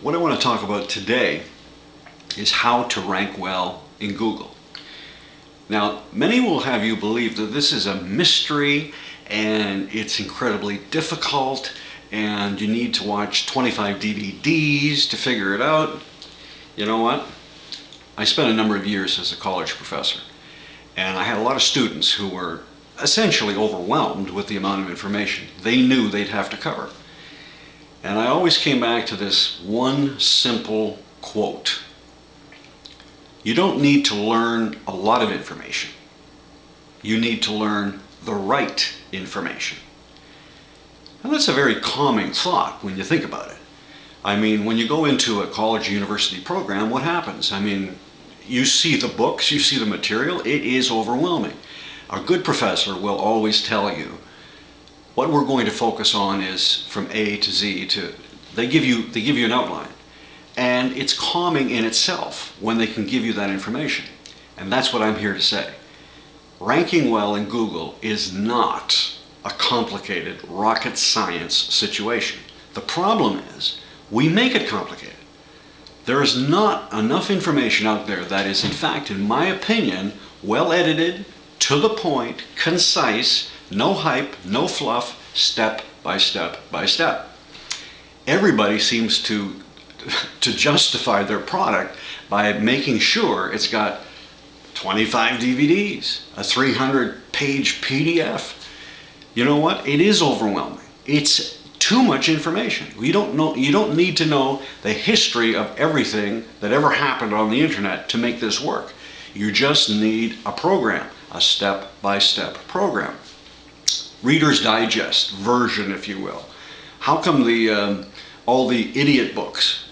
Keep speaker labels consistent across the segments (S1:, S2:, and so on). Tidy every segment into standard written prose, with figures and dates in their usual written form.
S1: What I want to talk about today is how to rank well in Google. Now, many will have you believe that this is a mystery and it's incredibly difficult and you need to watch 25 DVDs to figure it out. You know what? I spent a number of years as a college professor, and I had a lot of students who were essentially overwhelmed with the amount of information they knew they'd have to cover. And I always came back to this one simple quote. You don't need to learn a lot of information. You need to learn the right information. And that's a very calming thought when you think about it. I mean, when you go into a college or university program, what happens? I mean, you see the books, you see the material, it is overwhelming. A good professor will always tell you what we're going to focus on is from A to Z to, they give you an outline. And it's calming in itself when they can give you that information. And that's what I'm here to say. Ranking well in Google is not a complicated rocket science situation. The problem is we make it complicated. There is not enough information out there that is, in fact, in my opinion, well edited, to the point, concise, no hype, no fluff, step by step by step. Everybody seems to justify their product by making sure it's got 25 DVDs, a 300-page PDF. You know what? It is overwhelming. It's too much information. You don't need to know the history of everything that ever happened on the internet to make this work. You just need a program, a step-by-step program. Reader's Digest version, if you will. How come all the idiot books,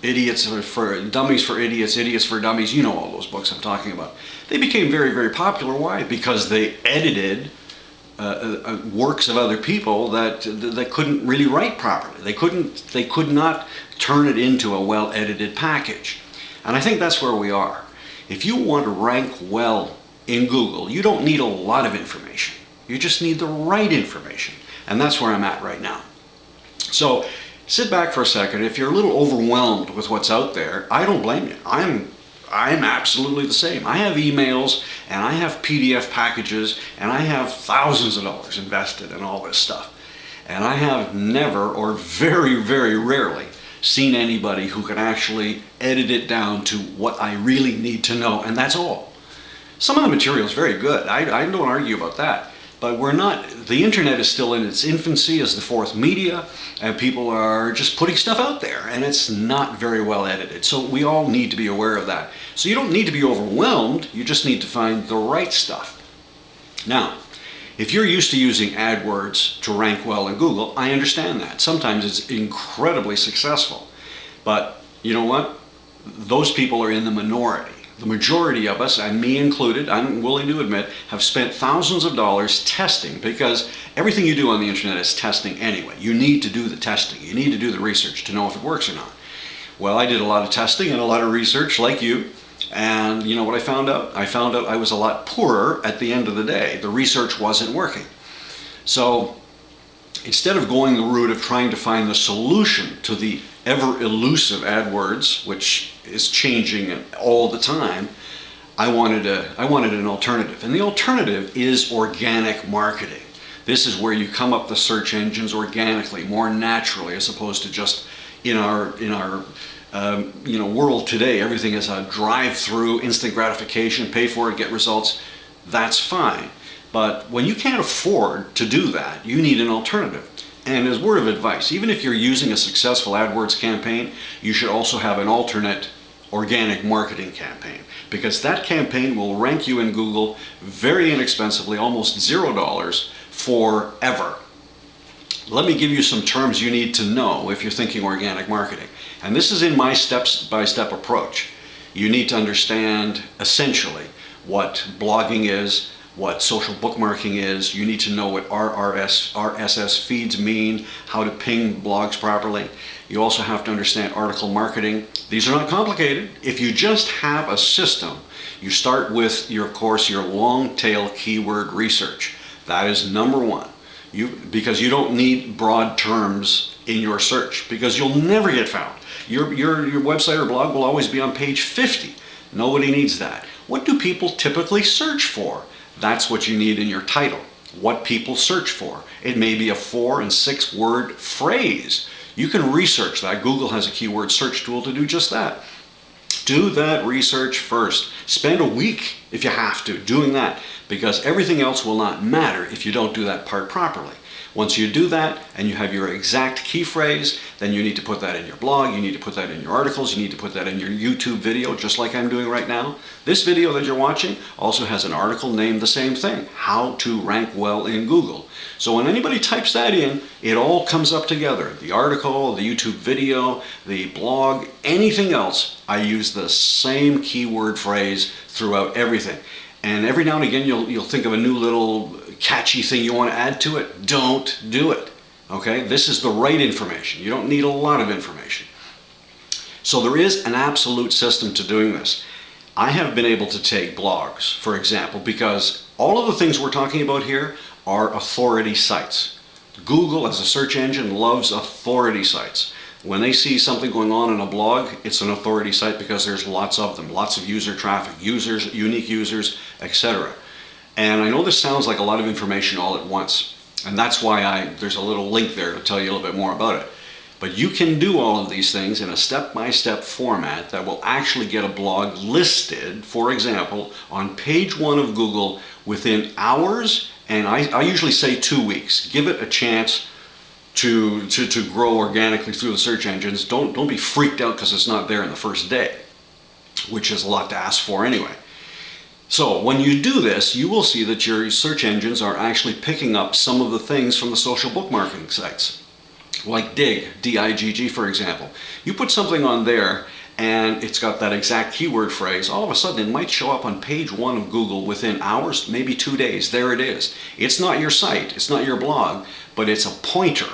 S1: idiots for dummies for idiots, idiots for dummies, you know all those books I'm talking about. They became very, very popular. Why? Because they edited works of other people that couldn't really write properly. They could not turn it into a well-edited package. And I think that's where we are. If you want to rank well in Google, you don't need a lot of information. You just need the right information. And that's where I'm at right now. So sit back for a second. If you're a little overwhelmed with what's out there, I don't blame you. I'm absolutely the same. I have emails and I have PDF packages and I have thousands of dollars invested in all this stuff. And I have never, or very, very rarely, seen anybody who can actually edit it down to what I really need to know, and that's all. Some of the material is very good. I don't argue about that. But the internet is still in its infancy as the fourth media, and people are just putting stuff out there, and it's not very well edited. So we all need to be aware of that. So you don't need to be overwhelmed, you just need to find the right stuff. Now, if you're used to using AdWords to rank well in Google, I understand that. Sometimes it's incredibly successful. But you know what? Those people are in the minority. The majority of us, and me included, I'm willing to admit, have spent thousands of dollars testing, because everything you do on the internet is testing anyway. You need to do the testing. You need to do the research to know if it works or not. Well, I did a lot of testing and a lot of research like you, and you know what I found out? I found out I was a lot poorer at the end of the day. The research wasn't working. So instead of going the route of trying to find the solution to the ever elusive AdWords, which is changing all the time, I wanted an alternative. And the alternative is organic marketing. This is where you come up the search engines organically, more naturally, as opposed to just in our world today. Everything is a drive-through, instant gratification, pay for it, get results. That's fine. But when you can't afford to do that, you need an alternative. And as word of advice, even if you're using a successful AdWords campaign, you should also have an alternate organic marketing campaign, because that campaign will rank you in Google very inexpensively, almost $0 forever. Let me give you some terms you need to know if you're thinking organic marketing. And this is in my step-by-step approach. You need to understand essentially what blogging is, what social bookmarking is. You need to know what RSS feeds mean, how to ping blogs properly. You also have to understand article marketing. These are not complicated. If you just have a system, you start with, of course, your long tail keyword research. That is number one. because you don't need broad terms in your search, because you'll never get found. Your website or blog will always be on page 50. Nobody needs that. What do people typically search for? That's what you need in your title. What people search for. It may be a 4 and 6 word phrase. You can research that. Google has a keyword search tool to do just that. Do that research first. Spend a week, if you have to, doing that, because everything else will not matter if you don't do that part properly. Once you do that and you have your exact key phrase, then you need to put that in your blog, you need to put that in your articles, you need to put that in your YouTube video, just like I'm doing right now. This video that you're watching also has an article named the same thing, How to Rank Well in Google. So when anybody types that in, it all comes up together. The article, the YouTube video, the blog, anything else, I use the same keyword phrase throughout everything. And every now and again you'll think of a new little catchy thing you want to add to it. Don't do it. Okay? This is the right information. You don't need a lot of information. So there is an absolute system to doing this. I have been able to take blogs, for example, because all of the things we're talking about here are authority sites. Google, as a search engine, loves authority sites. When they see something going on in a blog, it's an authority site because there's lots of them, lots of user traffic, users, unique users, etc. And I know this sounds like a lot of information all at once, and that's why there's a little link there to tell you a little bit more about it. But you can do all of these things in a step-by-step format that will actually get a blog listed, for example, on page 1 of Google within hours, and I usually say 2 weeks. Give it a chance to grow organically through the search engines. Don't be freaked out because it's not there in the first day, which is a lot to ask for anyway. So when you do this, you will see that your search engines are actually picking up some of the things from the social bookmarking sites, like Digg, D-I-G-G, for example. You put something on there and it's got that exact keyword phrase, all of a sudden it might show up on page 1 of Google within hours, maybe 2 days. There it is. It's not your site, it's not your blog, but it's a pointer.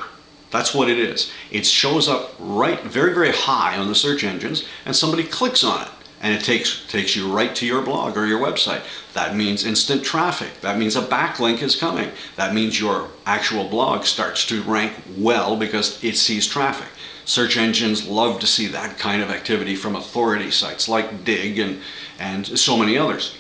S1: That's what it is. It shows up right very, very high on the search engines, and somebody clicks on it, and it takes you right to your blog or your website. That means instant traffic. That means a backlink is coming. That means your actual blog starts to rank well because it sees traffic. Search engines love to see that kind of activity from authority sites like Digg and so many others.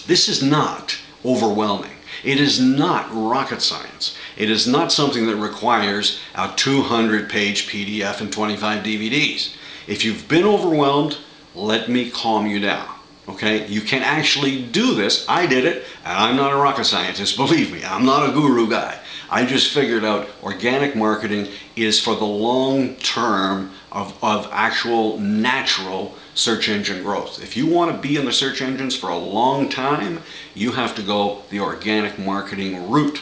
S1: This is not overwhelming. It is not rocket science. It is not something that requires a 200-page PDF and 25 DVDs. If you've been overwhelmed, let me calm you down. Okay? You can actually do this. I did it, and I'm not a rocket scientist, believe me. I'm not a guru guy. I just figured out organic marketing is for the long term of actual natural search engine growth. If you want to be in the search engines for a long time, you have to go the organic marketing route.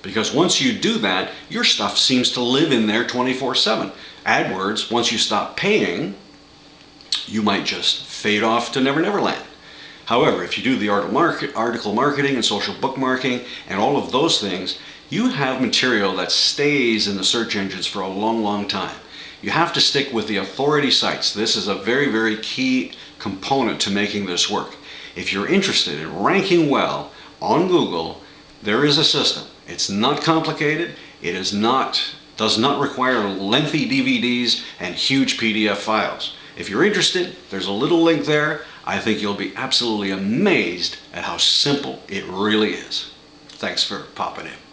S1: Because once you do that, your stuff seems to live in there 24/7. AdWords, once you stop paying, you might just fade off to Never Never Land. However, if you do the article marketing and social bookmarking and all of those things, you have material that stays in the search engines for a long, long time. You have to stick with the authority sites. This is a very, very key component to making this work. If you're interested in ranking well on Google, there is a system. It's not complicated. It does not require lengthy DVDs and huge PDF files. If you're interested, there's a little link there. I think you'll be absolutely amazed at how simple it really is. Thanks for popping in.